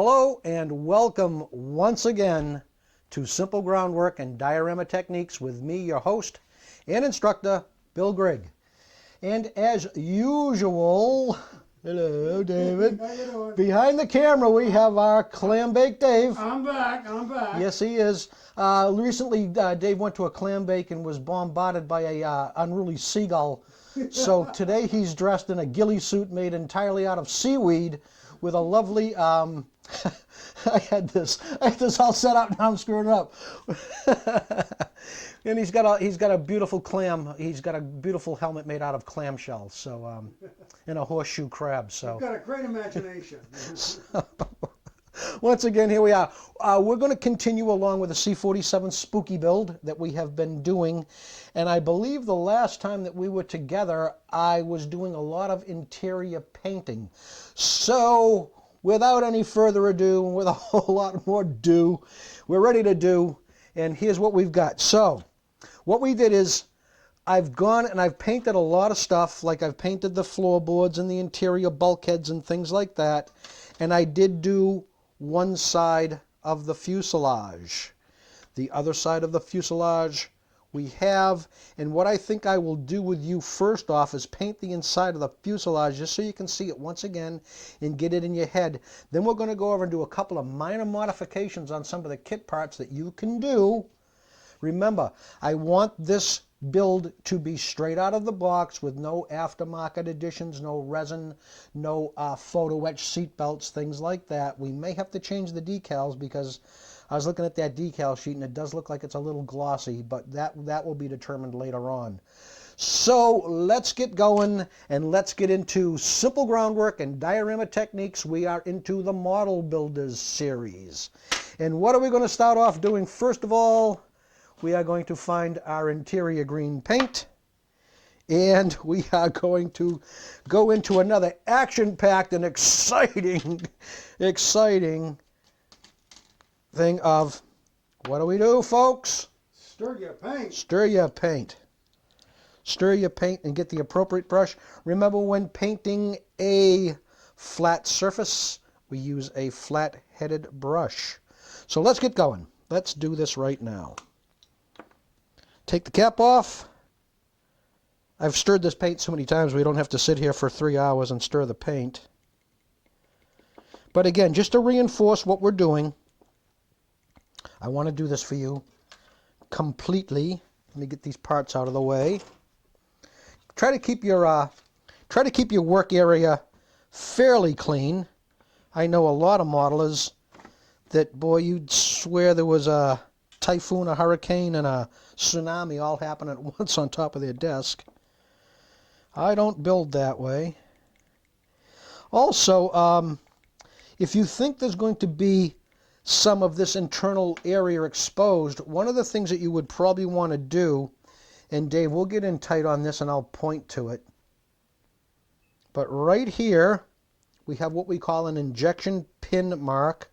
Hello and welcome once again to Simple Groundwork and Diorama Techniques with me, your host and instructor, Bill Grigg. And as usual, hello David, How you doing? behind the camera we have our clam bake Dave. I'm back. Yes, he is. Recently, Dave went to a clam bake and was bombarded by a unruly seagull. So today he's dressed in a ghillie suit made entirely out of seaweed with a lovely, I had this all set up, now I'm screwing it up. And he's got a beautiful clam. He's got a beautiful helmet made out of clam shells, so and a horseshoe crab. So You've got a great imagination. once again, here we are. We're going to continue along with the C47 spooky build that we have been doing. And I believe the last time that we were together, I was doing a lot of interior painting. So without any further ado, and with a whole lot more do, we're ready to do. And here's what we've got. So what we did is I've gone and I've painted a lot of stuff, like I've painted the floorboards and the interior bulkheads and things like that. And I did do one side of the fuselage. The other side of the fuselage we have, and what I think I will do with you first off is paint the inside of the fuselage just so you can see it once again and get it in your head. Then we're going to go over and do a couple of minor modifications on some of the kit parts that you can do. Remember, I want this build to be straight out of the box with no aftermarket additions, no resin, no photo etch seat belts, things like that. We may have to change the decals because I was looking at that decal sheet and it does look like it's a little glossy, but that will be determined later on. So let's get going and let's get into Simple Groundwork and Diorama Techniques. We are into the Model Builders series. And what are we going to start off doing? First of all, we are going to find our interior green paint, and we are going to go into another action-packed and exciting thing of, what do, folks? Stir your paint. Stir your paint. Stir your paint and get the appropriate brush. Remember, when painting a flat surface, we use a flat-headed brush. So let's get going. Let's do this right now. Take the cap off. I've stirred this paint so many times we don't have to sit here for 3 hours and stir the paint. But again, just to reinforce what we're doing, I want to do this for you completely. Let me get these parts out of the way. Try to keep your work area fairly clean. I know a lot of modelers that, boy, you'd swear there was a typhoon, a hurricane, and a tsunami all happen at once on top of their desk. I don't build that way. Also, if you think there's going to be some of this internal area exposed, one of the things that you would probably want to do, and Dave, we'll get in tight on this and I'll point to it, but right here we have what we call an injection pin mark.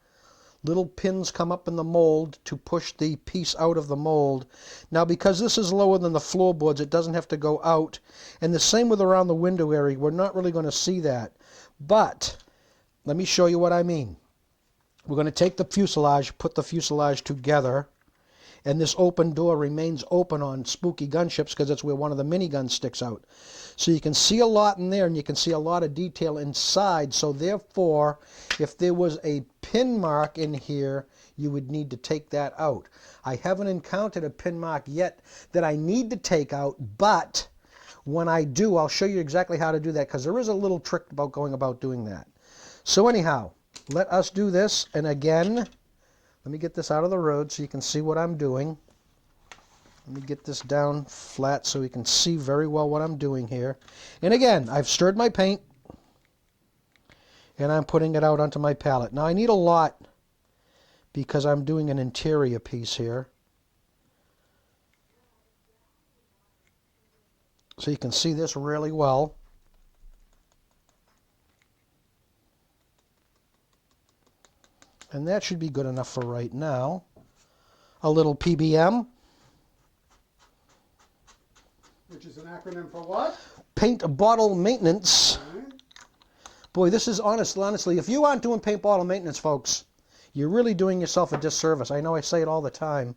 Little pins come up in the mold to push the piece out of the mold. Now, because this is lower than the floorboards, it doesn't have to go out. And the same with around the window area. We're not really going to see that. But let me show you what I mean. We're going to take the fuselage, put the fuselage together, and this open door remains open on spooky gunships because it's where one of the miniguns sticks out. So you can see a lot in there, and you can see a lot of detail inside. So therefore, if there was a pin mark in here, you would need to take that out. I haven't encountered a pin mark yet that I need to take out, but when I do, I'll show you exactly how to do that because there is a little trick about going about doing that. So anyhow, let us do this, and again, let me get this out of the road so you can see what I'm doing. Let me get this down flat so you can see very well what I'm doing here. And again, I've stirred my paint, and I'm putting it out onto my palette. Now I need a lot because I'm doing an interior piece here. So you can see this really well. And that should be good enough for right now. A little PBM. Which is an acronym for what? Paint bottle maintenance. Right. Boy, this is honestly, if you aren't doing paint bottle maintenance, folks, you're really doing yourself a disservice. I know I say it all the time,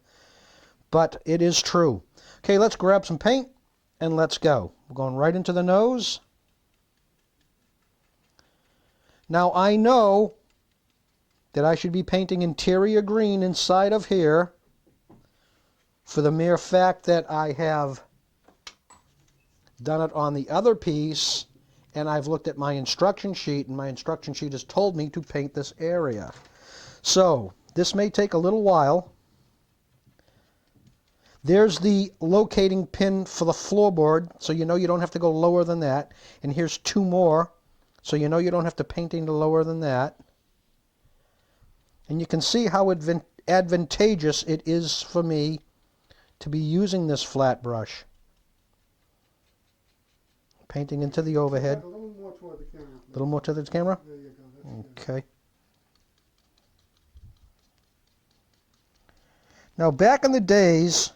but it is true. Okay, let's grab some paint and let's go. We're going right into the nose. Now I know that I should be painting interior green inside of here for the mere fact that I have done it on the other piece and I've looked at my instruction sheet, and my instruction sheet has told me to paint this area. So this may take a little while. There's the locating pin for the floorboard, so you know you don't have to go lower than that. And here's two more, so you know you don't have to paint any lower than that. And you can see how advantageous it is for me to be using this flat brush. Painting into the overhead. A little more toward the camera. A little more to the camera? There you go. That's Okay. Now back in the days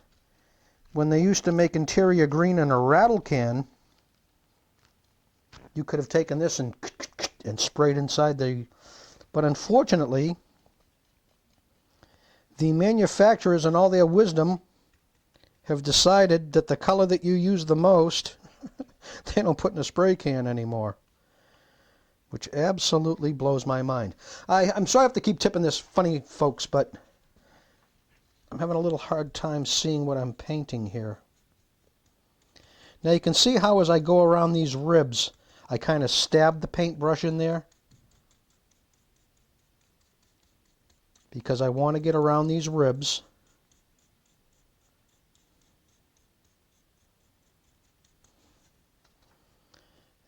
when they used to make interior green in a rattle can, you could have taken this and sprayed inside the... But unfortunately, the manufacturers in all their wisdom have decided that the color that you use the most, they don't put in a spray can anymore, which absolutely blows my mind. I'm sorry I have to keep tipping this funny, folks, but I'm having a little hard time seeing what I'm painting here. Now you can see how as I go around these ribs, I kind of stab the paintbrush in there because I want to get around these ribs.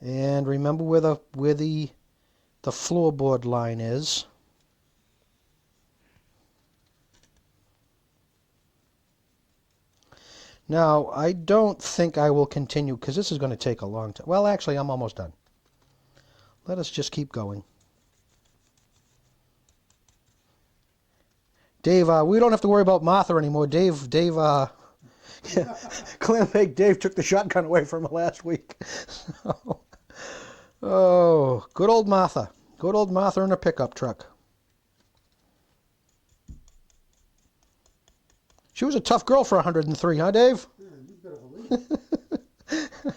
And remember where the floorboard line is. Now, I don't think I will continue because this is going to take a long time. Well, actually, I'm almost done. Let us just keep going. Dave, we don't have to worry about Martha anymore. Dave, Clam Bake Dave took the shotgun away from her last week. So, oh, good old Martha. Good old Martha in her pickup truck. She was a tough girl for 103, huh, Dave? Yeah, you better believe it.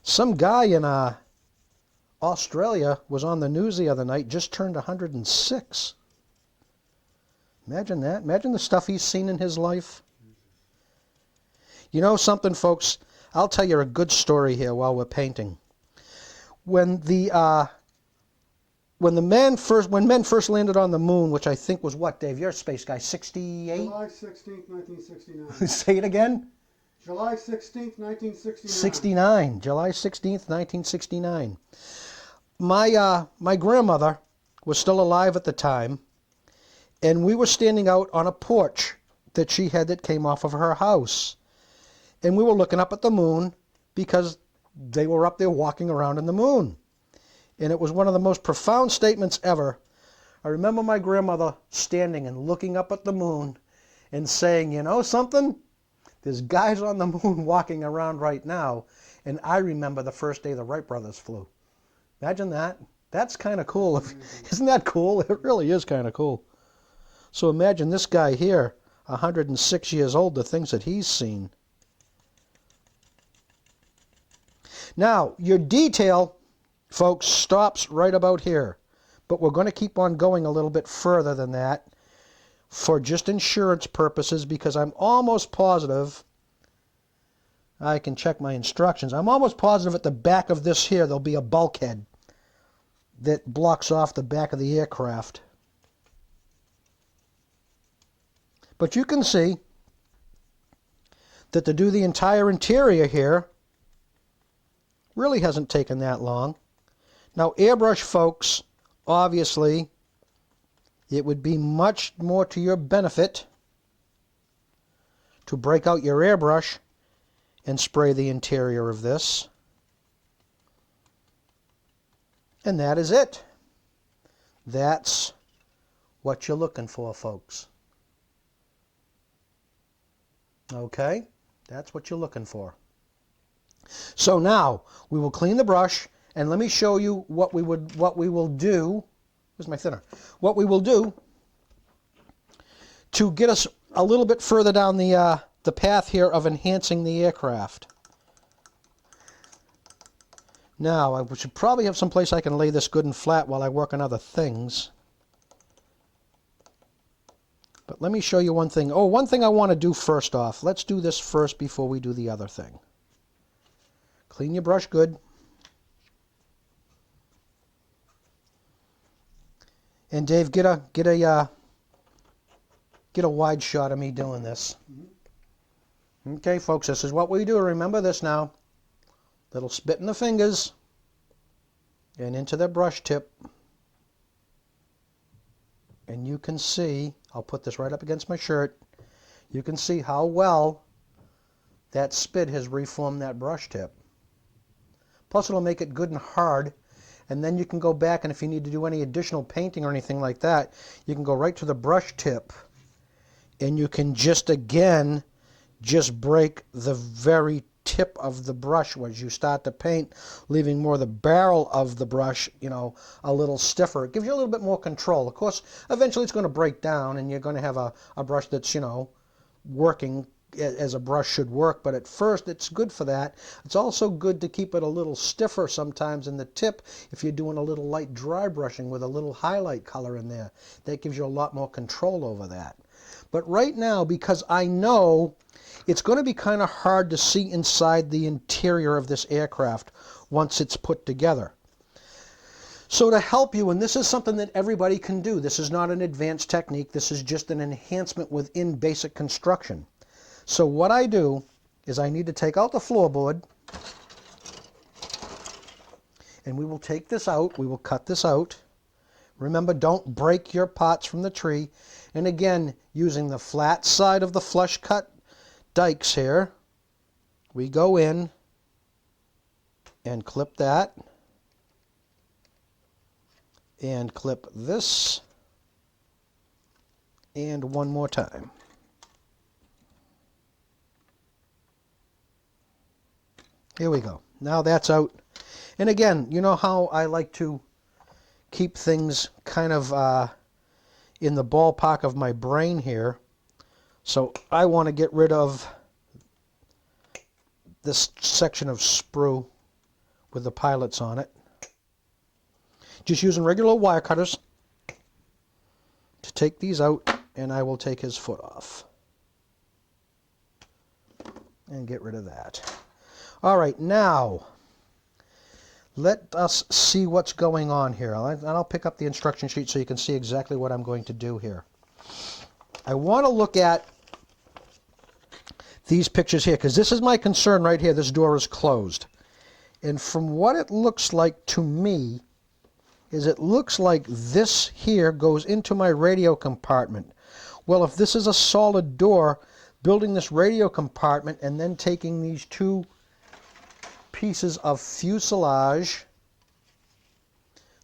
Some guy in Australia was on the news the other night, just turned 106. Imagine that. Imagine the stuff he's seen in his life. You know something, folks? I'll tell you a good story here while we're painting. When men first landed on the moon, which I think was what, Dave? You're a space guy, 68? July 16th, 1969. Say it again? July 16th, 1969. 69. July 16th, 1969. My grandmother was still alive at the time, and we were standing out on a porch that she had that came off of her house. And we were looking up at the moon because they were up there walking around in the moon. And it was one of the most profound statements ever. I remember my grandmother standing and looking up at the moon and saying, you know something? There's guys on the moon walking around right now. And I remember the first day the Wright brothers flew. Imagine that. That's kind of cool. Isn't that cool? It really is kind of cool. So imagine this guy here, 106 years old, the things that he's seen. Now, your detail, folks, stops right about here. But we're going to keep on going a little bit further than that for just insurance purposes, because I'm almost positive, I can check my instructions, I'm almost positive at the back of this here there'll be a bulkhead that blocks off the back of the aircraft. But you can see that to do the entire interior here really hasn't taken that long. Now, airbrush, folks, obviously, it would be much more to your benefit to break out your airbrush and spray the interior of this. And that is it. That's what you're looking for, folks. Okay? That's what you're looking for. So now we will clean the brush, and let me show you what we will do. Where's my thinner? What we will do to get us a little bit further down the path here of enhancing the aircraft. Now, I should probably have some place I can lay this good and flat while I work on other things. But let me show you one thing. Oh, one thing I want to do first off. Let's do this first before we do the other thing. Clean your brush good. And Dave, get a wide shot of me doing this. Okay, folks, this is what we do. Remember this now. Little spit in the fingers and into the brush tip. And you can see, I'll put this right up against my shirt, you can see how well that spit has reformed that brush tip. Plus it'll make it good and hard, and then you can go back, and if you need to do any additional painting or anything like that, you can go right to the brush tip and you can just again just break the very tip of the brush as you start to paint, leaving more the barrel of the brush, you know, a little stiffer. It gives you a little bit more control. Of course, eventually it's going to break down and you're going to have a brush that's, you know, working as a brush should work, but at first it's good for that. It's also good to keep it a little stiffer sometimes in the tip if you're doing a little light dry brushing with a little highlight color in there. That gives you a lot more control over that. But right now, because I know it's going to be kind of hard to see inside the interior of this aircraft once it's put together. So to help you, and this is something that everybody can do, this is not an advanced technique, this is just an enhancement within basic construction. So what I do is I need to take out the floorboard, and we will take this out, we will cut this out. Remember, don't break your parts from the tree. And again, using the flat side of the flush cut dikes here, we go in and clip that, and clip this, and one more time. Here we go. Now that's out. And again, you know how I like to keep things kind of in the ballpark of my brain here. So I want to get rid of this section of sprue with the pilots on it. Just using regular wire cutters to take these out, and I will take his foot off and get rid of that. All right, now let us see what's going on here. I'll pick up the instruction sheet so you can see exactly what I'm going to do here. I want to look at these pictures here, because this is my concern right here. This door is closed. And from what it looks like to me, is it looks like this here goes into my radio compartment. Well, if this is a solid door, building this radio compartment and then taking these two pieces of fuselage,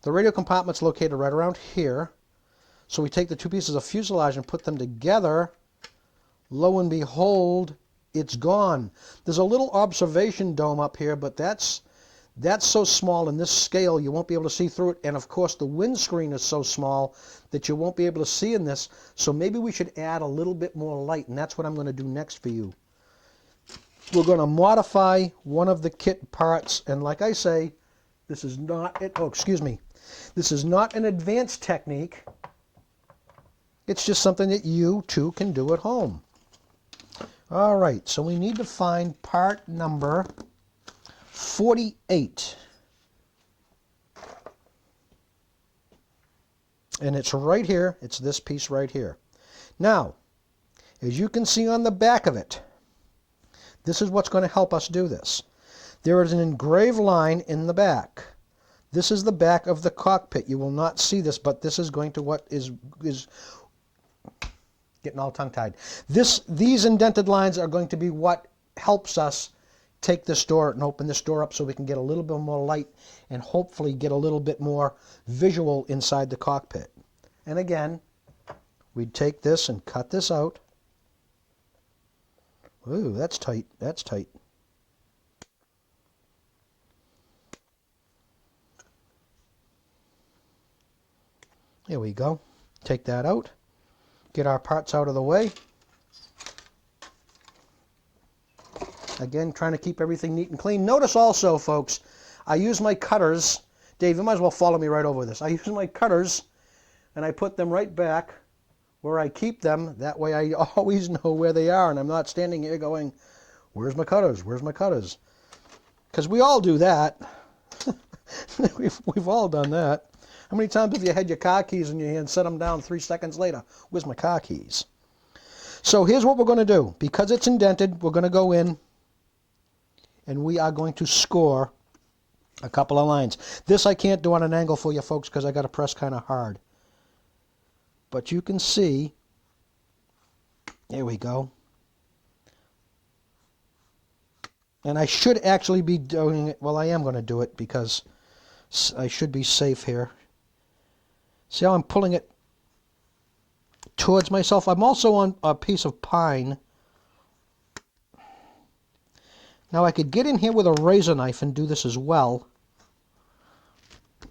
the radio compartment's located right around here. So we take the two pieces of fuselage and put them together. Lo and behold, it's gone. There's a little observation dome up here, but that's so small in this scale you won't be able to see through it. And of course the windscreen is so small that you won't be able to see in this. So maybe we should add a little bit more light, and that's what I'm going to do next for you. We're going to modify one of the kit parts, and like I say, this is not this is not an advanced technique. It's just something that you too can do at home. All right, so we need to find part number 48. And it's right here. It's this piece right here. Now, as you can see on the back of it, this is what's going to help us do this. There is an engraved line in the back. This is the back of the cockpit. You will not see this, but this is going to what is getting all tongue-tied. These indented lines are going to be what helps us take this door and open this door up so we can get a little bit more light and hopefully get a little bit more visual inside the cockpit. And again, we'd take this and cut this out. Ooh, that's tight. That's tight. Here we go. Take that out. Get our parts out of the way. Again, trying to keep everything neat and clean. Notice also, folks, I use my cutters. Dave, you might as well follow me right over this. I use my cutters and I put them right back where I keep them. That way I always know where they are and I'm not standing here going, where's my cutters? Where's my cutters? Because we all do that. We've all done that. How many times have you had your car keys in your hand, set them down 3 seconds later? Where's my car keys? So here's what we're going to do. Because it's indented, we're going to go in and we are going to score a couple of lines. This I can't do on an angle for you folks because I got to press kind of hard. But you can see, there we go. And I should actually be doing it, well I am going to do it because I should be safe here. See how I'm pulling it towards myself? I'm also on a piece of pine. Now I could get in here with a razor knife and do this as well.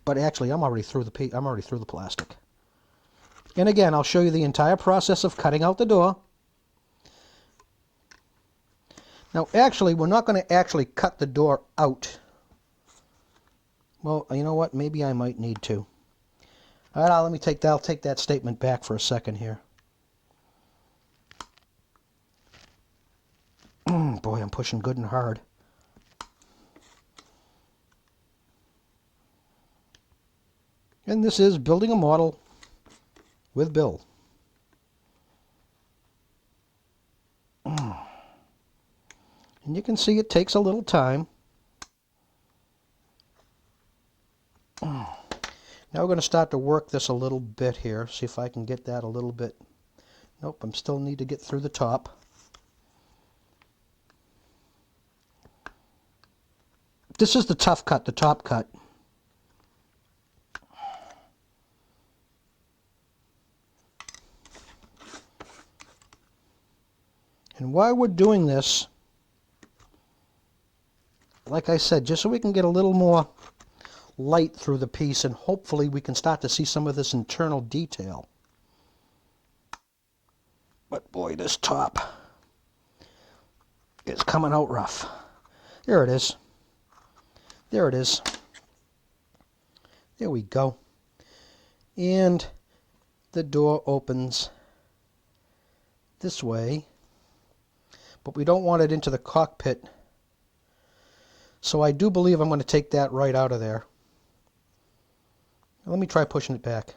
But actually I'm already through the plastic. And again, I'll show you the entire process of cutting out the door. Now actually, we're not going to actually cut the door out. Well, you know what? Maybe I might need to. All right, I'll take that statement back for a second here. Boy, I'm pushing good and hard. And this is building a model with Bill. And you can see it takes a little time. Now we're going to start to work this a little bit here. See if I can get that a little bit. Nope, I still need to get through the top. This is the tough cut, the top cut. And while we're doing this, like I said, just so we can get a little more light through the piece and hopefully we can start to see some of this internal detail. But boy, this top is coming out rough. There it is. There it is. There we go. And the door opens this way, but we don't want it into the cockpit. So I do believe I'm going to take that right out of there. Let me try pushing it back.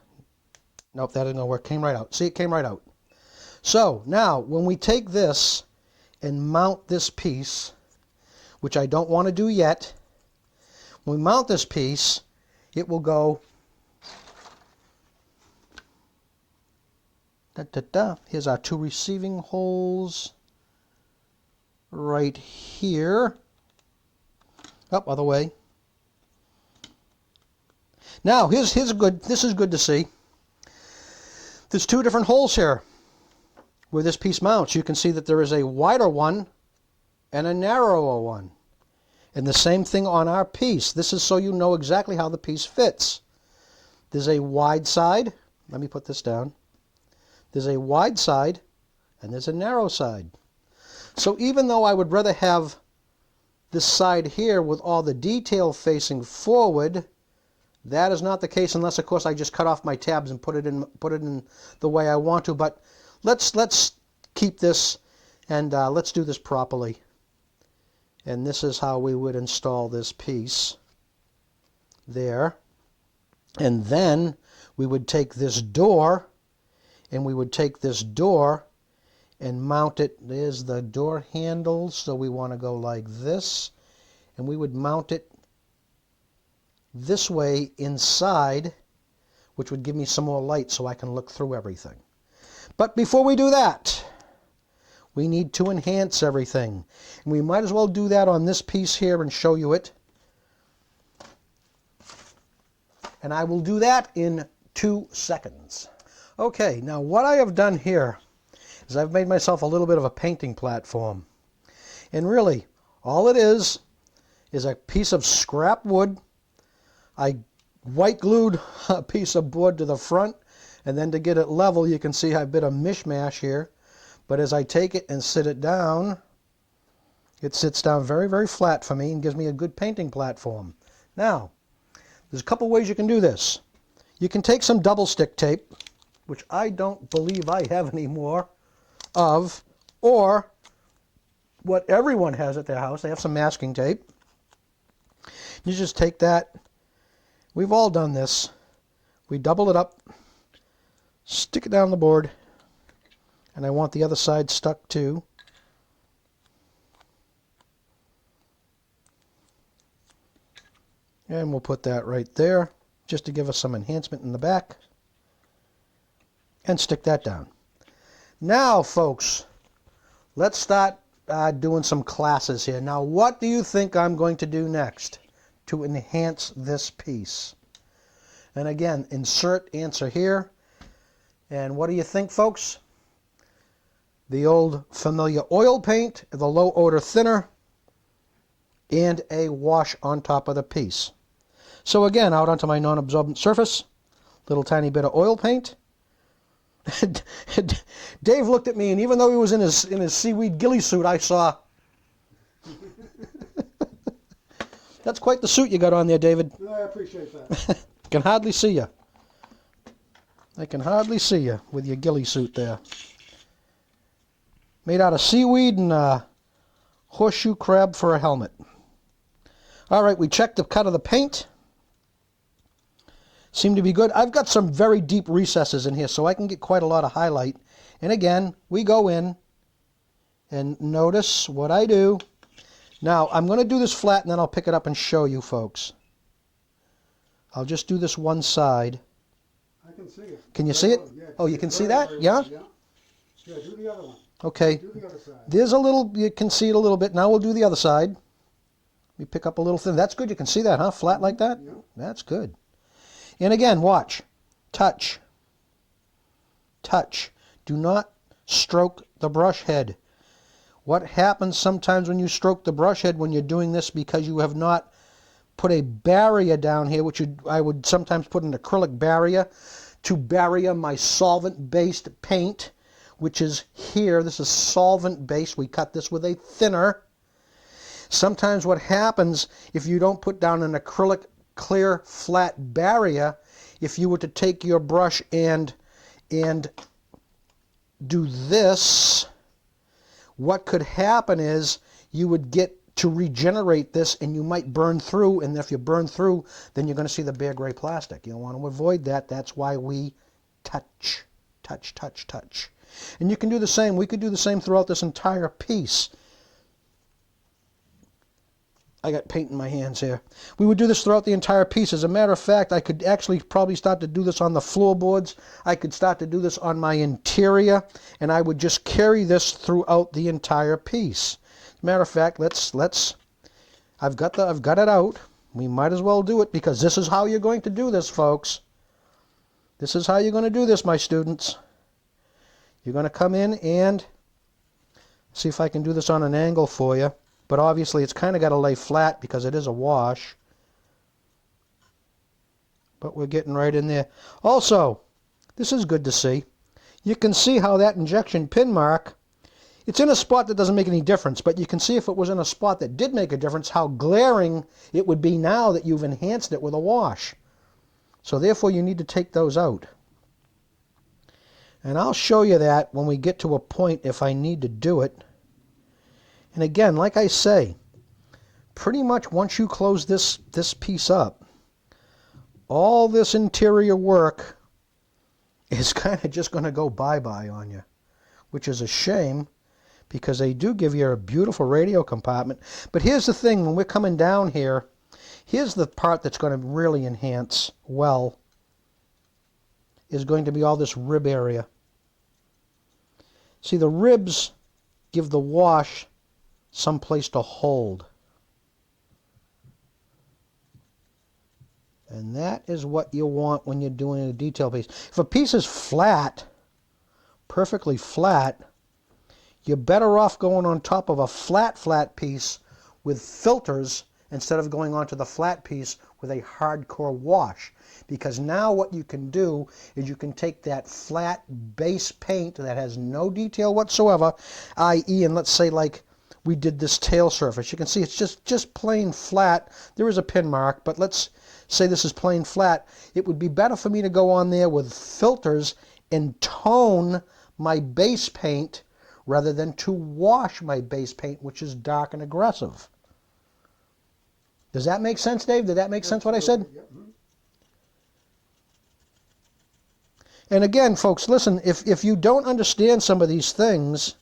Nope, that didn't work. Came right out. See, it came right out. So now, when we take this and mount this piece, which I don't want to do yet, when we mount this piece, it will go da-da-da. Here's our 2 receiving holes right here. Up, other way. Now, here's good. This is good to see. There's 2 different holes here where this piece mounts. You can see that there is a wider one and a narrower one. And the same thing on our piece. This is so you know exactly how the piece fits. There's a wide side. Let me put this down. There's a wide side and there's a narrow side. So even though I would rather have this side here with all the detail facing forward, that is not the case unless, of course, I just cut off my tabs and put it in the way I want to. But let's keep this and let's do this properly. And this is how we would install this piece there. And then we would take this door and mount it. There's the door handle, so we want to go like this. And we would mount it this way inside, which would give me some more light so I can look through everything. But before we do that, we need to enhance everything. And we might as well do that on this piece here and show you it. And I will do that in 2 seconds. Okay, now what I have done here is I've made myself a little bit of a painting platform. And really, all it is a piece of scrap wood. I white glued a piece of board to the front And then to get it level, you can see a bit of mishmash here. But as I take it and sit it down, it sits down very, very flat for me and gives me a good painting platform. Now, there's a couple ways you can do this. You can take some double stick tape, which I don't believe I have any more of, or what everyone has at their house. They have some masking tape. You just take that. We've all done this. We double it up, stick it down the board, and I want the other side stuck too. And we'll put that right there just to give us some enhancement in the back. And stick that down. Now, folks, let's start doing some classes here. Now, what do you think I'm going to do next to enhance this piece? And again, insert answer here. And what do you think, folks? The old familiar oil paint, the low odor thinner, and a wash on top of the piece. So again, out onto my non-absorbent surface, little tiny bit of oil paint. Dave looked at me, and even though he was in his seaweed ghillie suit, I saw. That's quite the suit you got on there, David. I appreciate that. I can hardly see you. I can hardly see you with your ghillie suit there. Made out of seaweed and a horseshoe crab for a helmet. All right, we checked the cut of the paint. Seemed to be good. I've got some very deep recesses in here, so I can get quite a lot of highlight. And again, we go in and notice what I do. Now, I'm going to do this flat, and then I'll pick it up and show you folks. I'll just do this one side. I can see it. Can you see it? Yeah, oh, you can see very, that? very Yeah? well, yeah? Yeah, do the other one. Okay. Do the other side. There's a little, you can see it a little bit. Now we'll do the other side. We pick up a little thin. That's good. You can see that, huh? Flat like that? Yeah. That's good. And again, watch. Touch. Touch. Do not stroke the brush head. What happens sometimes when you stroke the brush head when you're doing this, because you have not put a barrier down here, which I would sometimes put an acrylic barrier to barrier my solvent-based paint, which is here. This is solvent-based. We cut this with a thinner. Sometimes what happens if you don't put down an acrylic clear flat barrier, if you were to take your brush and do this, what could happen is you would get to regenerate this and you might burn through, and if you burn through, then you're going to see the bare gray plastic. You don't want to avoid that. That's why we touch, touch, touch, touch. And you can do the same. We could do the same throughout this entire piece. I got paint in my hands here. We would do this throughout the entire piece. As a matter of fact, I could actually probably start to do this on the floorboards. I could start to do this on my interior, and I would just carry this throughout the entire piece. As a matter of fact, I've got it out. We might as well do it, because this is how you're going to do this, folks. This is how you're going to do this, my students. You're going to come in and see if I can do this on an angle for you. But obviously it's kind of got to lay flat because it is a wash. But we're getting right in there. Also, this is good to see. You can see how that injection pin mark, it's in a spot that doesn't make any difference, but you can see if it was in a spot that did make a difference, how glaring it would be now that you've enhanced it with a wash. So therefore you need to take those out. And I'll show you that when we get to a point if I need to do it. And again, like I say, pretty much once you close this piece up, all this interior work is kind of just going to go bye-bye on you, which is a shame, because they do give you a beautiful radio compartment. But here's the thing, when we're coming down here, here's the part that's going to really enhance well, is going to be all this rib area. See, the ribs give the wash some place to hold. And that is what you want when you're doing a detail piece. If a piece is flat, perfectly flat, you're better off going on top of a flat piece with filters instead of going onto the flat piece with a hardcore wash. Because now what you can do is you can take that flat base paint that has no detail whatsoever, i.e., and let's say like we did this tail surface. You can see it's just plain flat. There is a pin mark, but let's say this is plain flat. It would be better for me to go on there with filters and tone my base paint rather than to wash my base paint, which is dark and aggressive. Does that make sense, Dave? Did that make sense what I said? Yep. And again, folks, listen, if you don't understand some of these things,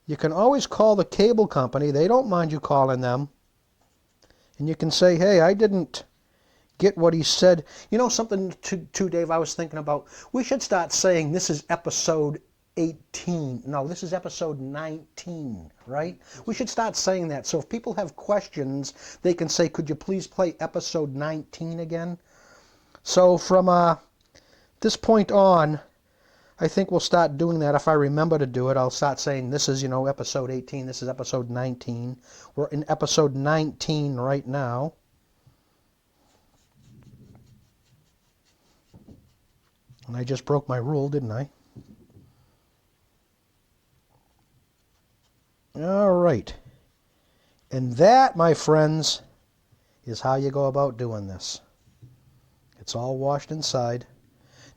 you can always call the cable company. They don't mind you calling them. And you can say, hey, I didn't get what he said. You know something, too, Dave, I was thinking about? We should start saying this is episode 18. No, this is episode 19, right? We should start saying that. So if people have questions, they can say, could you please play episode 19 again? So from this point on, I think we'll start doing that. If I remember to do it, I'll start saying this is, episode 18. This is episode 19. We're in episode 19 right now. And I just broke my rule, didn't I? All right. And that, my friends, is how you go about doing this. It's all washed inside.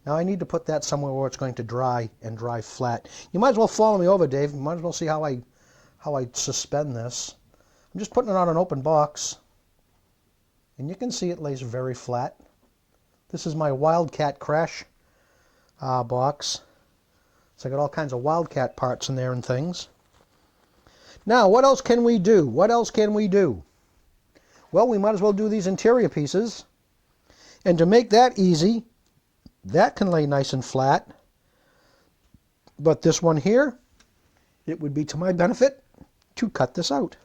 Now I need to put that somewhere where it's going to dry and dry flat. You might as well follow me over, Dave. You might as well see how I suspend this. I'm just putting it on an open box. And you can see it lays very flat. This is my Wildcat Crash box. So I got all kinds of Wildcat parts in there and things. Now, what else can we do? What else can we do? Well, we might as well do these interior pieces. And to make that easy, that can lay nice and flat. But this one here, it would be to my benefit to cut this out.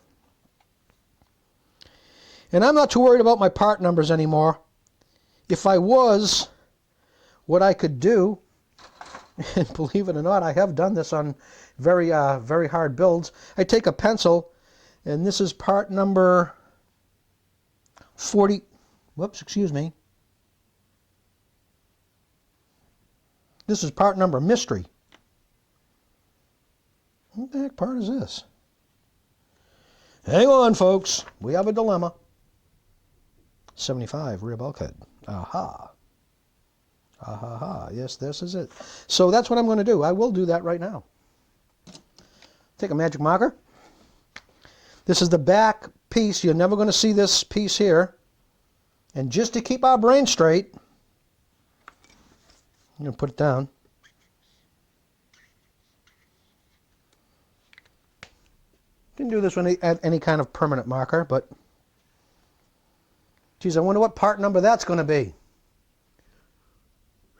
And I'm not too worried about my part numbers anymore. If I was, what I could do, and believe it or not, I have done this on very hard builds. I take a pencil, and this is part number 40. Whoops, excuse me. This is part number mystery. What the heck part is this? Hang on, folks. We have a dilemma. 75 rear bulkhead. Aha. Ah. Yes, this is it. So that's what I'm going to do. I will do that right now. Take a magic marker. This is the back piece. You're never going to see this piece here. And just to keep our brain straight, I'm going to put it down. You can do this with any kind of permanent marker, but geez, I wonder what part number that's going to be.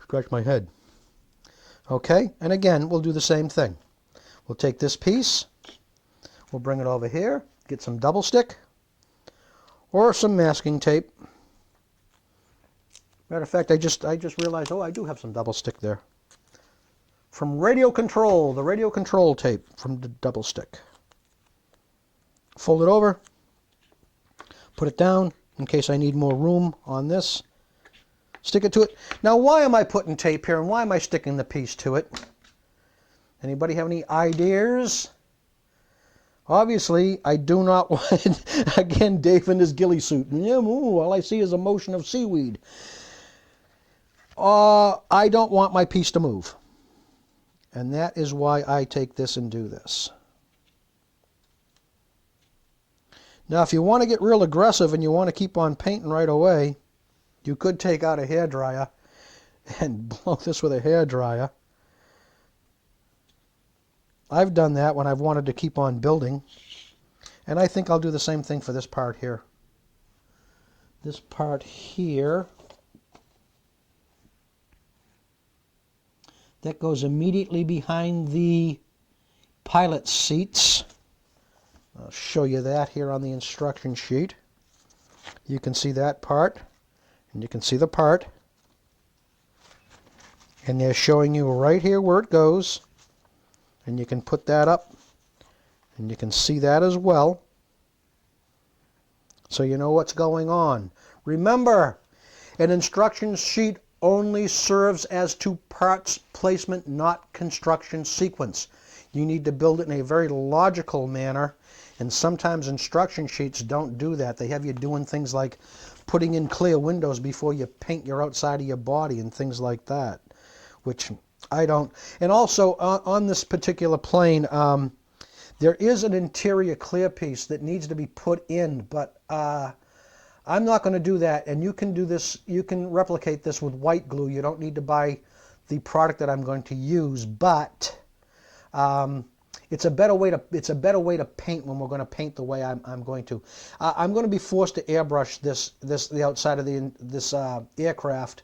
Scratch my head. Okay, and again, we'll do the same thing. We'll take this piece, we'll bring it over here, get some double stick or some masking tape. Matter of fact, I just realized, oh, I do have some double stick there. From Radio Control, the Radio Control tape from the double stick. Fold it over, put it down in case I need more room on this. Stick it to it. Now, why am I putting tape here and why am I sticking the piece to it? Anybody have any ideas? Obviously, I do not want, again, Dave in his ghillie suit. Yeah, all I see is a motion of seaweed. I don't want my piece to move. And that is why I take this and do this. Now, if you want to get real aggressive and you want to keep on painting right away, you could take out a hairdryer and blow this with a hairdryer. I've done that when I've wanted to keep on building. And I think I'll do the same thing for this part here. This part here, that goes immediately behind the pilot seats. I'll show you that here on the instruction sheet. You can see that part, and you can see the part. And they're showing you right here where it goes. And you can put that up, and you can see that as well. So you know what's going on. Remember, an instruction sheet only serves as to parts placement, not construction sequence. You need to build it in a very logical manner, and sometimes instruction sheets don't do that. They have you doing things like putting in clear windows before you paint your outside of your body and things like that, which I don't. And also on this particular plane, there is an interior clear piece that needs to be put in, but I'm not going to do that. And you can do this, you can replicate this with white glue. You don't need to buy the product that I'm going to use, but it's a better way to paint when we're going to paint the way I'm going to. I'm going to be forced to airbrush the outside of this aircraft,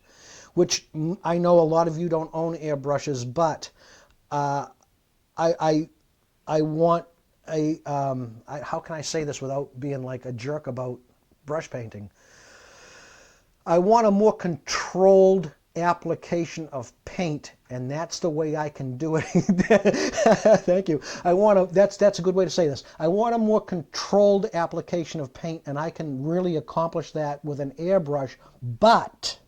which I know a lot of you don't own airbrushes, but I want a how can I say this without being like a jerk about brush painting? I want a more controlled application of paint, and that's the way I can do it. Thank you. That's a good way to say this. I want a more controlled application of paint, and I can really accomplish that with an airbrush, but,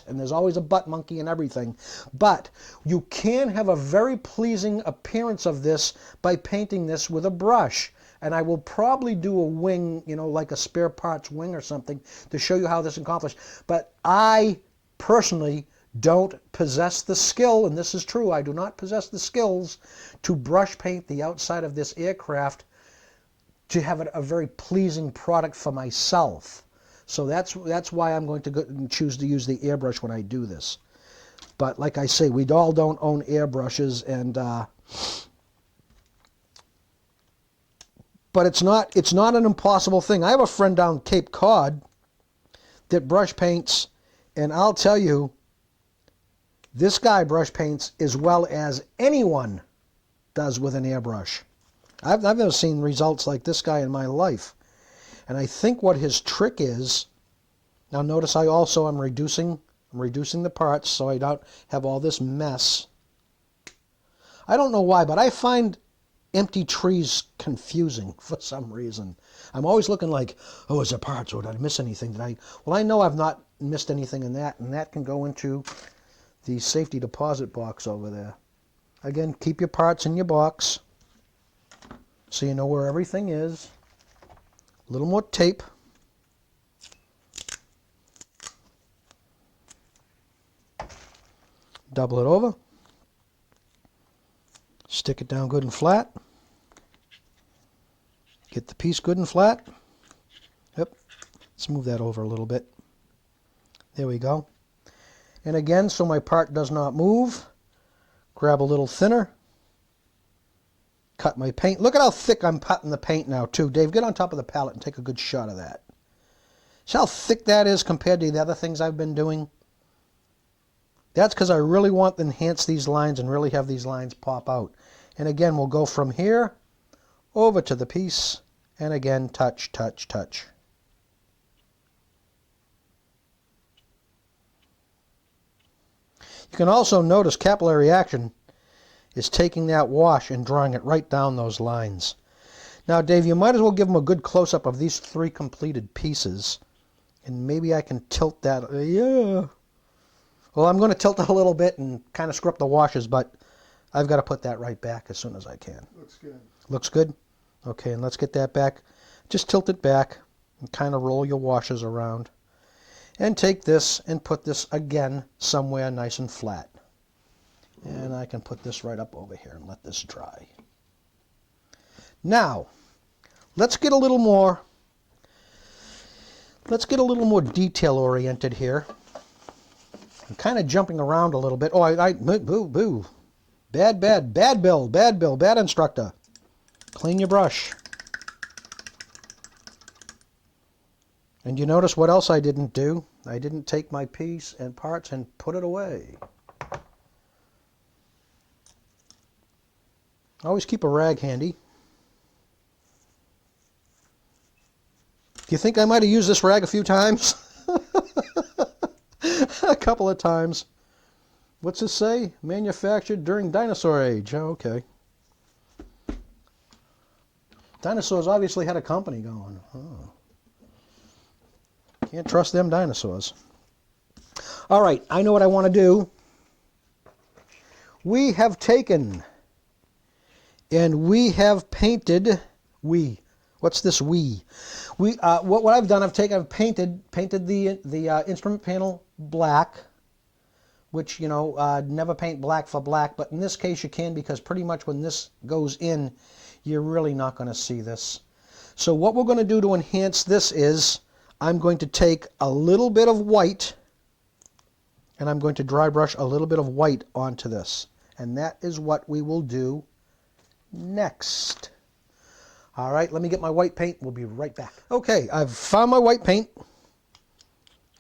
and there's always a but monkey in everything, but you can have a very pleasing appearance of this by painting this with a brush. And I will probably do a wing, like a spare parts wing or something, to show you how this is accomplished. But I personally don't possess the skill, and this is true, I do not possess the skills to brush paint the outside of this aircraft to have a very pleasing product for myself. So that's why I'm going to go and choose to use the airbrush when I do this. But like I say, we all don't own airbrushes, and but it's not an impossible thing. I have a friend down Cape Cod that brush paints, and I'll tell you, this guy brush paints as well as anyone does with an airbrush. I've never seen results like this guy in my life. And I think what his trick is, now notice I also am reducing the parts so I don't have all this mess. I don't know why, but I find empty trees confusing for some reason. I'm always looking like, oh, is there parts, or did I miss anything? Well, I know I've not missed anything in that, and that can go into the safety deposit box over there. Again, keep your parts in your box so you know where everything is. A little more tape. Double it over. Stick it down good and flat. Get the piece good and flat. Yep. Let's move that over a little bit. There we go. And again, so my part does not move, grab a little thinner. Cut my paint. Look at how thick I'm cutting the paint now, too. Dave, get on top of the palette and take a good shot of that. See how thick that is compared to the other things I've been doing? That's because I really want to enhance these lines and really have these lines pop out. And again, we'll go from here over to the piece, and again, touch, touch, touch. You can also notice capillary action is taking that wash and drawing it right down those lines. Now, Dave, you might as well give them a good close-up of these 3 completed pieces, and maybe I can tilt that. Yeah. Well, I'm going to tilt it a little bit and kind of screw up the washes, but I've got to put that right back as soon as I can. Looks good. Looks good? Okay, and let's get that back. Just tilt it back and kind of roll your washes around. And take this and put this again somewhere nice and flat. And I can put this right up over here and let this dry. Now, let's get a little more detail oriented here. I'm kind of jumping around a little bit. Oh, boo. Bad bill, bad instructor. Clean your brush. And you notice what else I didn't do? I didn't take my piece and parts and put it away. Always keep a rag handy. Do you think I might have used this rag a few times? A couple of times. What's this say? Manufactured during dinosaur age. Oh, okay. Dinosaurs obviously had a company going. Oh. Can't trust them dinosaurs. All right, I know what I want to do. We have taken and we have painted. What's this we? What I've done, I've painted the instrument panel black, which, you know, never paint black for black, but in this case you can, because pretty much when this goes in, you're really not going to see this. So what we're going to do to enhance this is I'm going to take a little bit of white and I'm going to dry brush a little bit of white onto this. And that is what we will do next. All right, let me get my white paint. We'll be right back. Okay, I've found my white paint.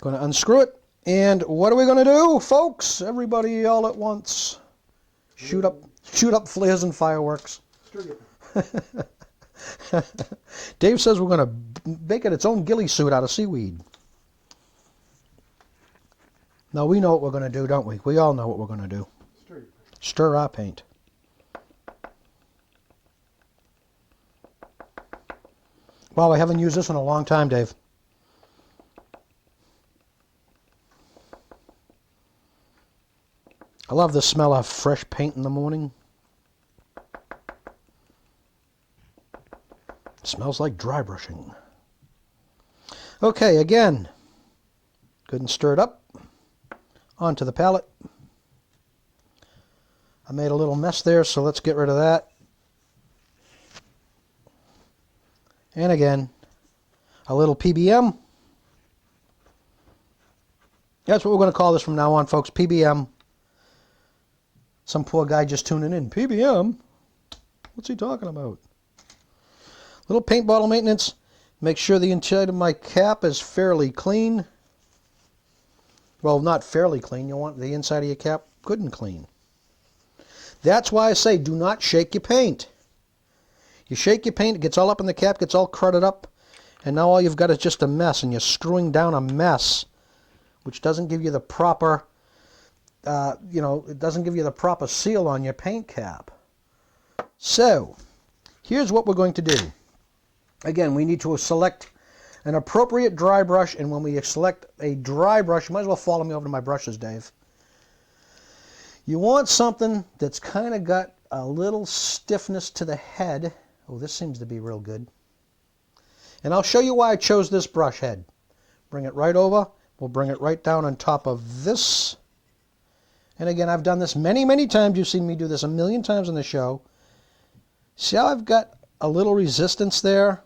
Going to unscrew it. And what are we going to do, folks? Everybody all at once. Shoot up flares and fireworks. Dave says we're going to make it its own ghillie suit out of seaweed. Now we know what we're going to do, don't we? We all know what we're going to do. Stir our paint. Wow, I haven't used this in a long time, Dave. I love the smell of fresh paint in the morning. It smells like dry brushing. Okay, again, good and stir it up onto the palette. I made a little mess there, so let's get rid of that. And again, a little PBM. That's what we're going to call this from now on, folks, PBM. Some poor guy just tuning in. PBM? What's he talking about? Little paint bottle maintenance. Make sure the inside of my cap is fairly clean. Well, not fairly clean. You want the inside of your cap good and clean. That's why I say do not shake your paint. You shake your paint, it gets all up in the cap, gets all crudted up, and now all you've got is just a mess, and you're screwing down a mess, which doesn't give you the proper, it doesn't give you the proper seal on your paint cap. So, here's what we're going to do. Again, we need to select an appropriate dry brush, and when we select a dry brush, you might as well follow me over to my brushes, Dave. You want something that's kind of got a little stiffness to the head. Oh, this seems to be real good. And I'll show you why I chose this brush head. Bring it right over. We'll bring it right down on top of this. And again, I've done this many, many times. You've seen me do this a million times on the show. See how I've got a little resistance there?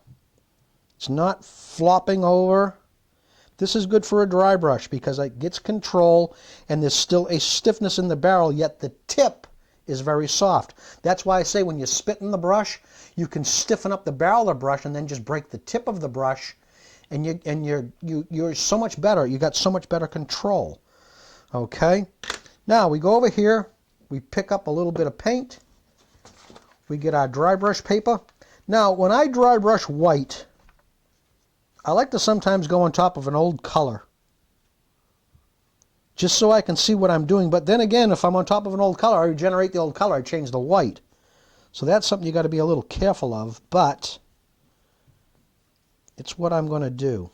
It's not flopping over. This is good for a dry brush because it gets control and there's still a stiffness in the barrel, yet the tip is very soft. That's why I say when you spit in the brush, you can stiffen up the barrel of the brush and then just break the tip of the brush, and you're so much better. You got so much better control. Okay. Now we go over here. We pick up a little bit of paint. We get our dry brush paper. Now when I dry brush white, I like to sometimes go on top of an old color, just so I can see what I'm doing. But then again, if I'm on top of an old color, I regenerate the old color, I change the white. So that's something you got to be a little careful of, but it's what I'm going to do.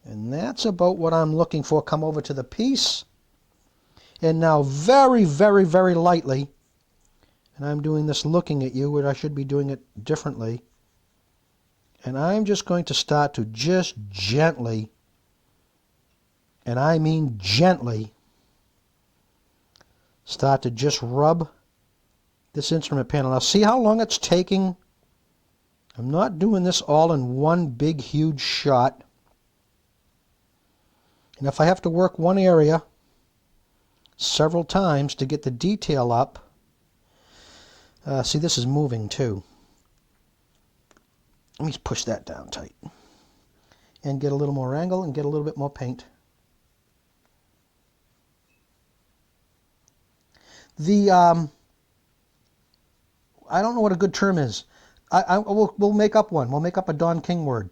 And that's about what I'm looking for. Come over to the piece. And now very, very, very lightly, and I'm doing this looking at you, where I should be doing it differently. And I'm just going to start to just gently, and I mean gently, start to just rub this instrument panel. Now see how long it's taking? I'm not doing this all in one big huge shot. And if I have to work one area several times to get the detail up, see, this is moving too. Let me push that down tight and get a little more angle and get a little bit more paint. I don't know what a good term is. We'll make up one. We'll make up a Don King word.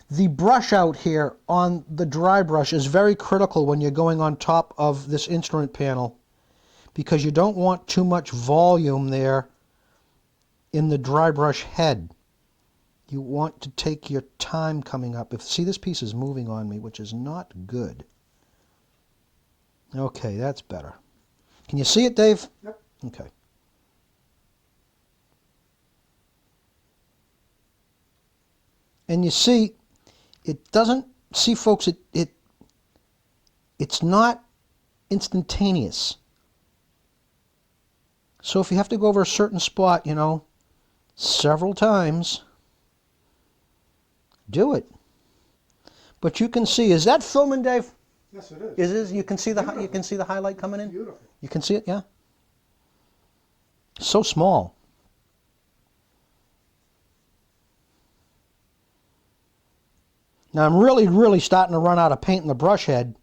The brush out here on the dry brush is very critical when you're going on top of this instrument panel, because you don't want too much volume there in the dry brush head. You want to take your time coming up. See, this piece is moving on me, which is not good. Okay, that's better. Can you see it, Dave? Yep. Okay. And you see, it doesn't, see folks, it's not instantaneous. So if you have to go over a certain spot, you know, several times, do it. But you can see, is that filming, Dave? Yes, it is. It is. You can see the highlight coming in. Beautiful. You can see it, yeah. So small. Now I'm really starting to run out of paint in the brush head,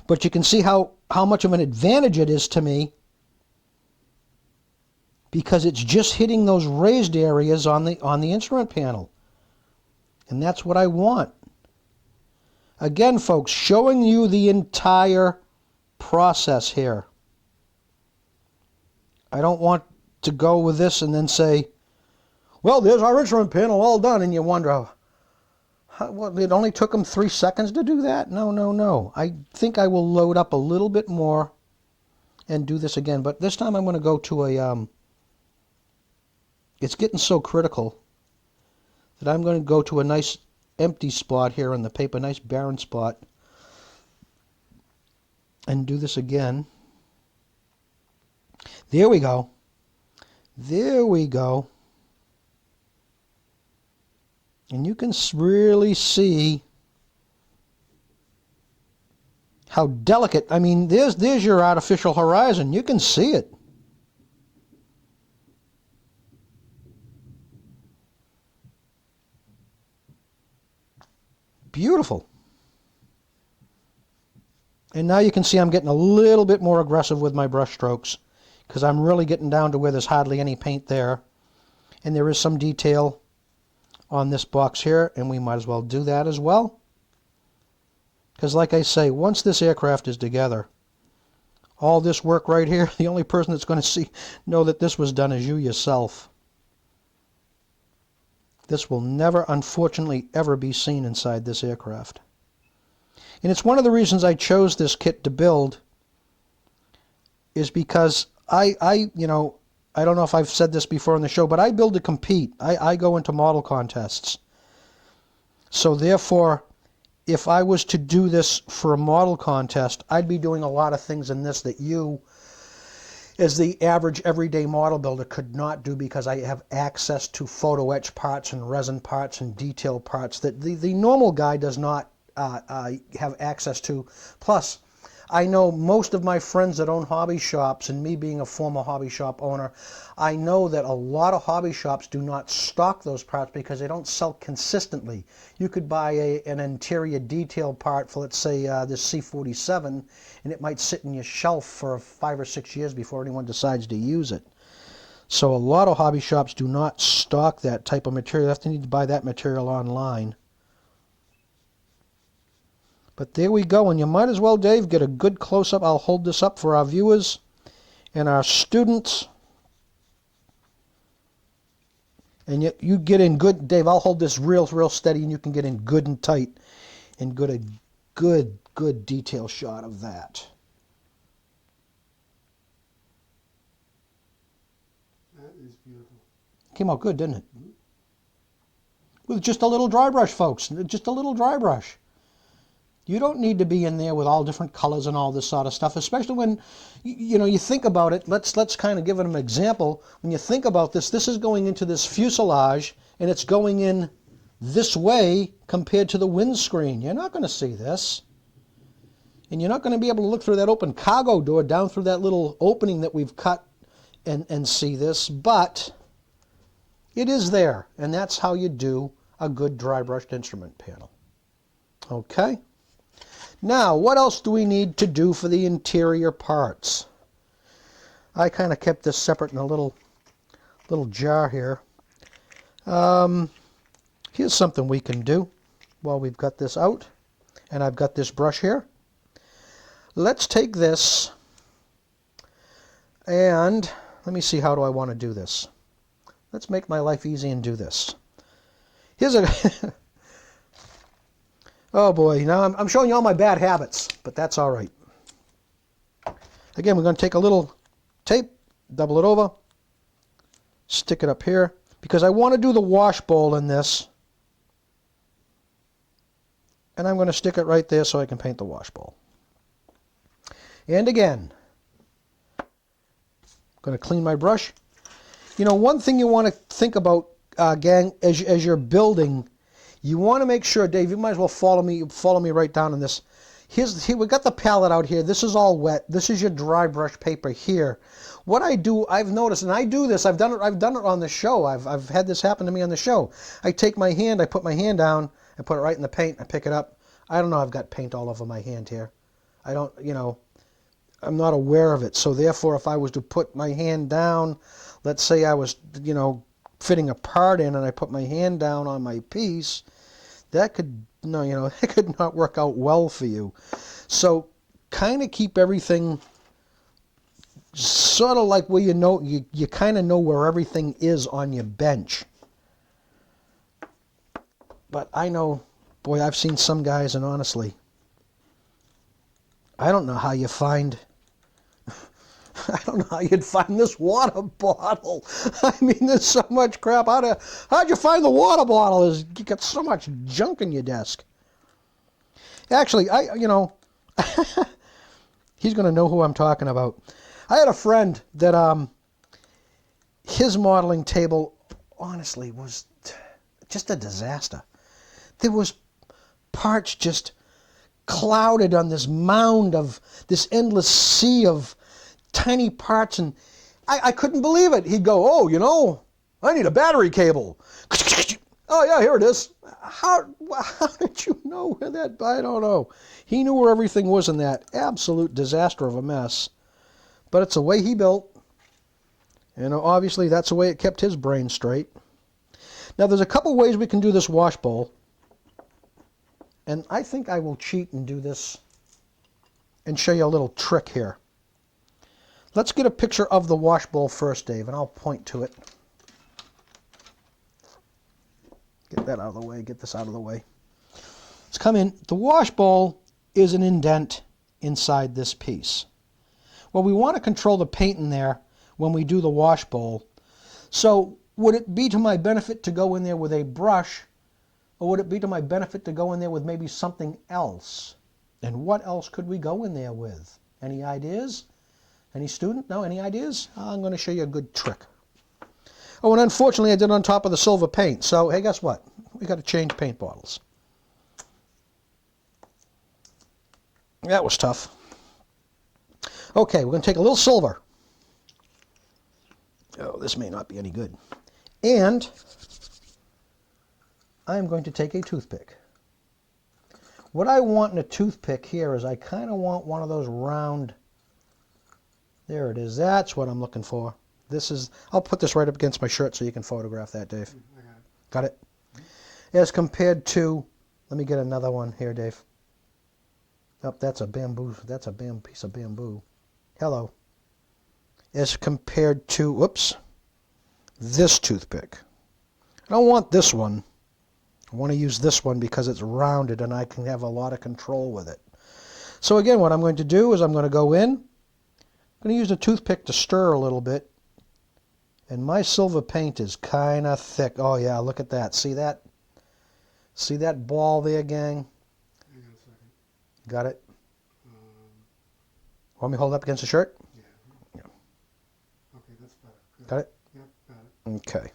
but you can see how much of an advantage it is to me because it's just hitting those raised areas on the instrument panel. And that's what I want. Again, folks, showing you the entire process here. I don't want to go with this and then say, well, there's our instrument panel all done, and you wonder, well, it only took them 3 seconds to do that? No. I think I will load up a little bit more and do this again. But this time I'm going to go to a, it's getting so critical that I'm going to go to a nice empty spot here on the paper, nice barren spot, and do this again. There we go. There we go. And you can really see how delicate. I mean, there's your artificial horizon. You can see it. Beautiful. And now you can see I'm getting a little bit more aggressive with my brush strokes because I'm really getting down to where there's hardly any paint there. And there is some detail on this box here, and we might as well do that as well. Because like I say, once this aircraft is together, all this work right here, the only person that's going to know that this was done is you yourself. This will never, unfortunately, ever be seen inside this aircraft. And it's one of the reasons I chose this kit to build, is because I don't know if I've said this before on the show, but I build to compete. I go into model contests. So therefore, if I was to do this for a model contest, I'd be doing a lot of things in this that you, as the average everyday model builder, could not do because I have access to photo etch parts and resin parts and detail parts that the normal guy does not have access to. Plus, I know most of my friends that own hobby shops, and me being a former hobby shop owner, I know that a lot of hobby shops do not stock those parts because they don't sell consistently. You could buy an interior detail part for, let's say, this C-47, and it might sit in your shelf for 5 or 6 years before anyone decides to use it. So a lot of hobby shops do not stock that type of material. You have to need to buy that material online. But there we go, and you might as well, Dave, get a good close-up. I'll hold this up for our viewers and our students. And yet you get in good, Dave, I'll hold this real steady, and you can get in good and tight and get a good detail shot of that. That is beautiful. Came out good, didn't it? With just a little dry brush, folks. Just a little dry brush. You don't need to be in there with all different colors and all this sort of stuff, especially when, you think about it. Let's kind of give it an example. When you think about this, this is going into this fuselage, and it's going in this way compared to the windscreen. You're not going to see this. And you're not going to be able to look through that open cargo door down through that little opening that we've cut and see this, but it is there, and that's how you do a good dry brushed instrument panel. Okay? Now, what else do we need to do for the interior parts? I kind of kept this separate in a little jar here. Here's something we can do while we've got this out, and I've got this brush here. Let's take this, and let me see, how do I want to do this? Let's make my life easy and do this. Here's a... Oh boy, now I'm showing you all my bad habits, but that's all right. Again, we're going to take a little tape, double it over, stick it up here, because I want to do the wash bowl in this. And I'm going to stick it right there so I can paint the wash bowl. And again, I'm going to clean my brush. You know, one thing you want to think about, gang, as you're building, you want to make sure, Dave, you might as well follow me right down in this. Here, we got the palette out here. This is all wet. This is your dry brush paper here. What I do, I've noticed, and I do this, I've done it on the show. I've had this happen to me on the show. I take my hand, I put my hand down, I put it right in the paint, I pick it up. I don't know, I've got paint all over my hand here. I don't, you know, I'm not aware of it. So therefore, if I was to put my hand down, let's say I was, you know, fitting a part in and I put my hand down on my piece, that could, no, you know, that could not work out well for you. So kind of keep everything sort of like where you know, you kind of know where everything is on your bench. But I know, boy, I've seen some guys, and honestly, I don't know how you find, I don't know how you'd find this water bottle. I mean, there's so much crap. How'd you find the water bottle? You got so much junk in your desk. Actually, you know, he's going to know who I'm talking about. I had a friend that his modeling table, honestly, was just a disaster. There was parts just clouded on this mound of this endless sea of tiny parts, and I couldn't believe it. He'd go, oh, you know, I need a battery cable. Oh yeah, here it is. How did you know where that? I don't know. He knew where everything was in that absolute disaster of a mess. But it's the way he built. And obviously that's the way it kept his brain straight. Now there's a couple ways we can do this wash bowl. And I think I will cheat and do this and show you a little trick here. Let's get a picture of the wash bowl first, Dave, and I'll point to it. Get that out of the way, get this out of the way. Let's come in. The wash bowl is an indent inside this piece. Well, we want to control the paint in there when we do the wash bowl. So would it be to my benefit to go in there with a brush, or would it be to my benefit to go in there with maybe something else? And what else could we go in there with? Any ideas? Any student? No, any ideas? I'm going to show you a good trick. Oh, and unfortunately I did it on top of the silver paint. So, hey, guess what? We got to change paint bottles. That was tough. Okay, we're going to take a little silver. Oh, this may not be any good. And I'm going to take a toothpick. What I want in a toothpick here is I kind of want one of those round, there it is, that's what I'm looking for. This is, I'll put this right up against my shirt so you can photograph that, Dave. I got it. Got it? As compared to, let me get another one here, Dave. Oh, that's a bamboo, that's a piece of bamboo. Hello. As compared to, whoops, this toothpick. I don't want this one. I want to use this one because it's rounded and I can have a lot of control with it. So again, what I'm going to do is I'm going to go in. I'm going to use a toothpick to stir a little bit. And my silver paint is kind of thick. Oh yeah, look at that. See that? See that ball there, gang? Hang on a second. Got it? Um, Want me to hold it up against the shirt? yeah. Okay, that's better. Good. Got it? Yep, got it. Okay.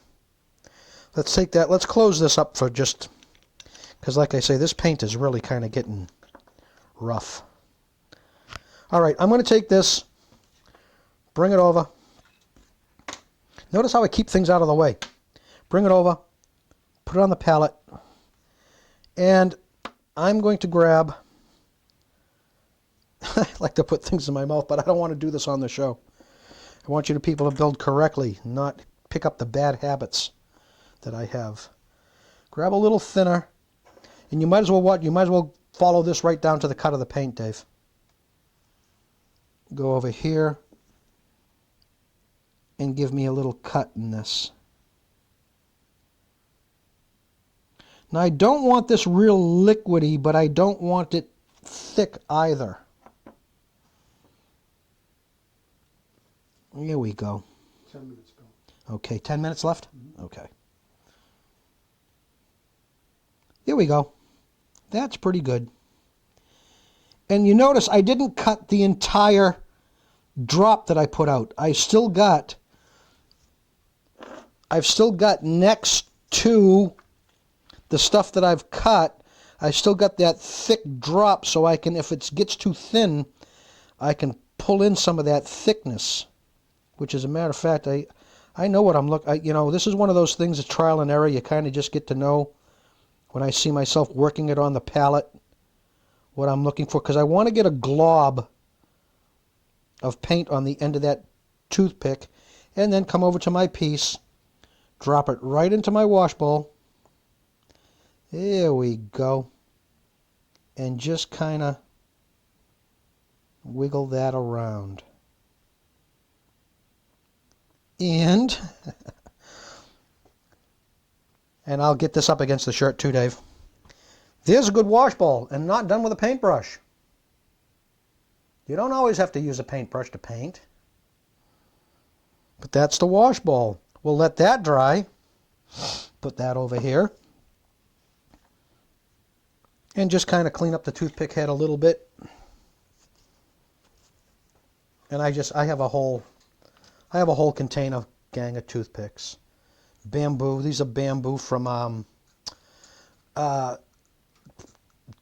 Let's take that. Let's close this up for just, because like I say, this paint is really kind of getting rough. All right, I'm going to take this, bring it over. Notice how I keep things out of the way. Bring it over, put it on the palette, and I'm going to grab, I like to put things in my mouth, but I don't want to do this on the show. I want you people to build correctly, not pick up the bad habits that I have. Grab a little thinner, and you might as well follow this right down to the cut of the paint, Dave. Go over here and give me a little cut in this. Now I don't want this real liquidy, but I don't want it thick either. Here we go. 10 minutes, Bill. Okay, 10 minutes left? Okay. Here we go. That's pretty good. And you notice I didn't cut the entire drop that I put out. I've still got next to the stuff that I've cut, I still got that thick drop, so I can, if it gets too thin, I can pull in some of that thickness. Which, as a matter of fact, I know what I'm looking. You know, this is one of those things, a trial and error. You kind of just get to know when I see myself working it on the palette what I'm looking for, because I want to get a glob of paint on the end of that toothpick, and then come over to my piece, drop it right into my wash bowl. There we go. And just kind of wiggle that around. And I'll get this up against the shirt too, Dave. There's a good wash bowl, and not done with a paintbrush. You don't always have to use a paintbrush to paint. But that's the wash bowl. We'll let that dry. Put that over here. And just kind of clean up the toothpick head a little bit. And I have a whole container, gang of toothpicks. Bamboo. These are bamboo from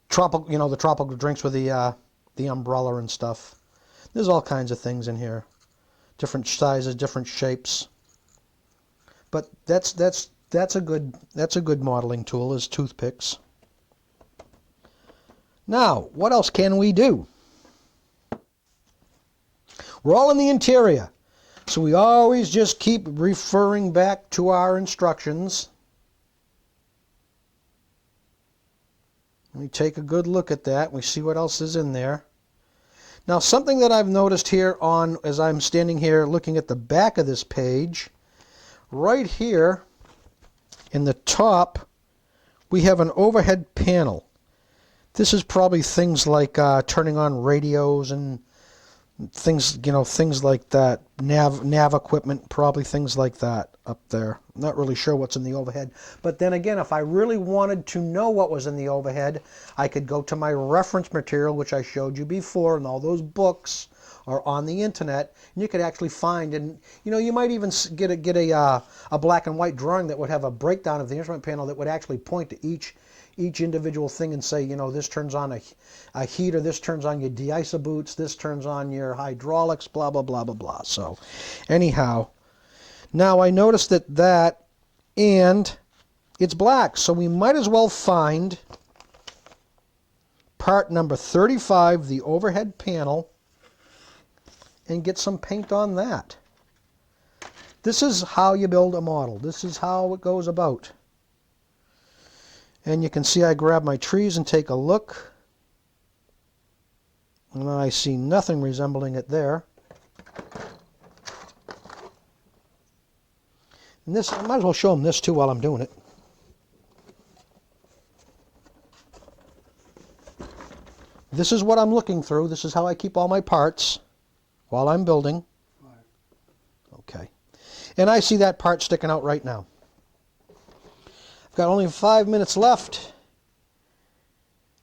tropical, you know, the tropical drinks with the umbrella and stuff. There's all kinds of things in here, different sizes, different shapes. But that's a good modeling tool, is toothpicks. Now, what else can we do? We're all in the interior, so we always just keep referring back to our instructions. We take a good look at that. We see what else is in there. Now, something that I've noticed here as I'm standing here looking at the back of this page, right here in the top, we have an overhead panel. This is probably things like turning on radios and things, you know, things like that. Nav equipment, probably things like that up there. I'm not really sure what's in the overhead. But then again, if I really wanted to know what was in the overhead, I could go to my reference material, which I showed you before, and all those books are on the internet, and you could actually find, and you know, you might even get a black and white drawing that would have a breakdown of the instrument panel that would actually point to each individual thing and say, you know, this turns on a heater, this turns on your de-icer boots, this turns on your hydraulics, blah, blah, blah, blah, blah. So anyhow, now I noticed that and it's black, so we might as well find part number 35, the overhead panel, and get some paint on that. This is how you build a model. This is how it goes about. And you can see I grab my trees and take a look. And I see nothing resembling it there. And this, I might as well show them this too while I'm doing it. This is what I'm looking through. This is how I keep all my parts while I'm building. Okay. And I see that part sticking out right now. I've got only 5 minutes left.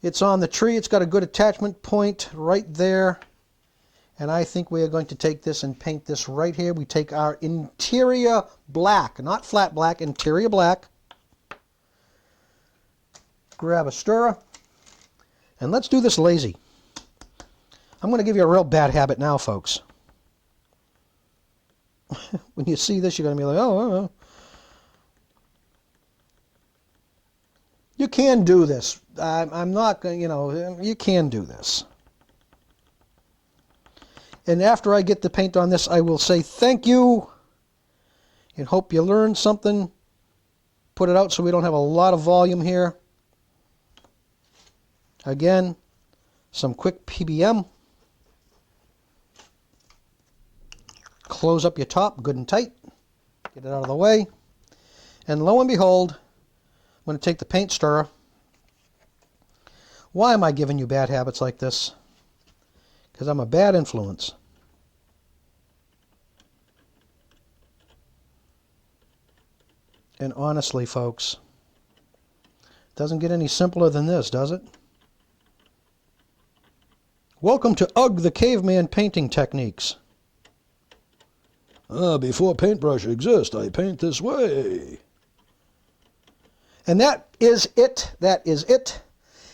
It's on the tree. It's got a good attachment point right there. And I think we are going to take this and paint this right here. We take our interior black, not flat black, interior black. Grab a stirrer. And let's do this lazy. I'm going to give you a real bad habit now, folks. When you see this, you're going to be like, oh. You can do this. I'm not going to, you know, you can do this. And after I get the paint on this, I will say thank you and hope you learned something. Put it out so we don't have a lot of volume here. Again, some quick PBM. Close up your top good and tight. Get it out of the way. And lo and behold, going to take the paint stirrer. Why am I giving you bad habits like this? Because I'm a bad influence. And honestly, folks, it doesn't get any simpler than this, does it? Welcome to Ugg the Caveman painting techniques. Before paintbrush exists, I paint this way. And that is it. That is it.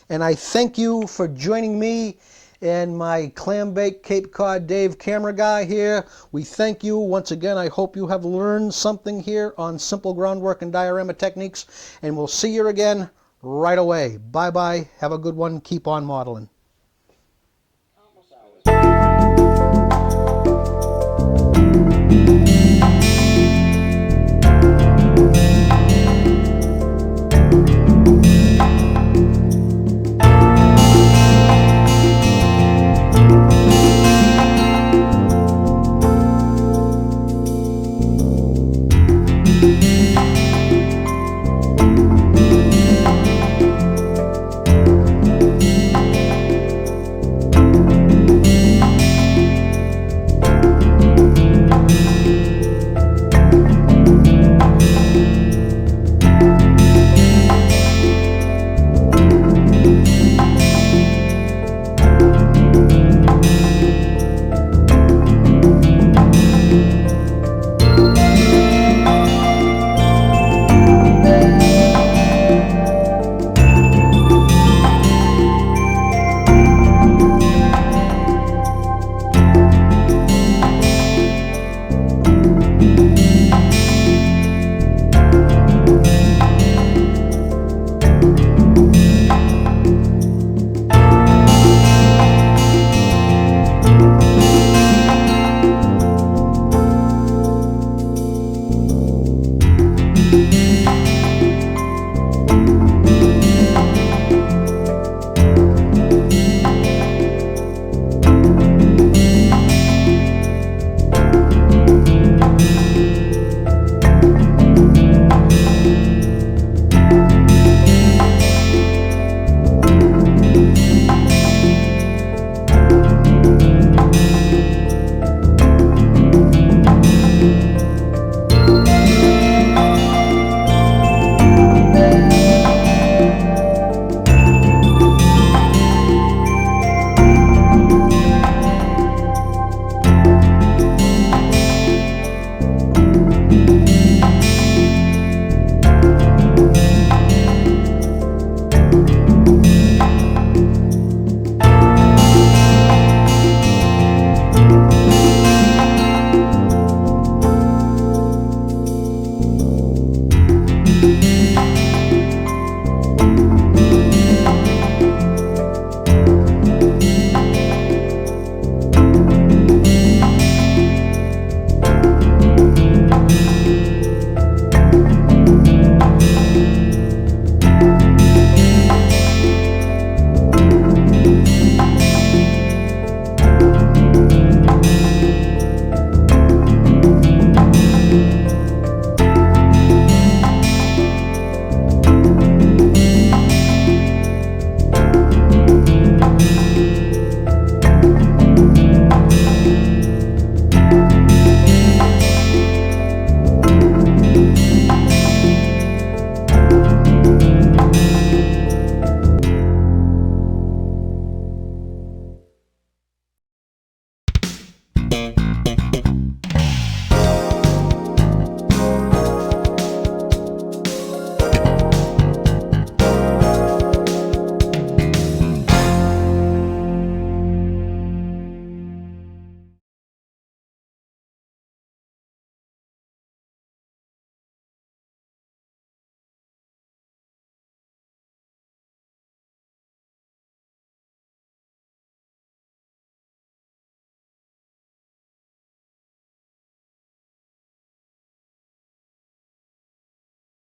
And I thank you for joining me and my Clambake Cape Cod Dave camera guy here. We thank you once again. I hope you have learned something here on simple groundwork and diorama techniques. And we'll see you again right away. Bye-bye. Have a good one. Keep on modeling.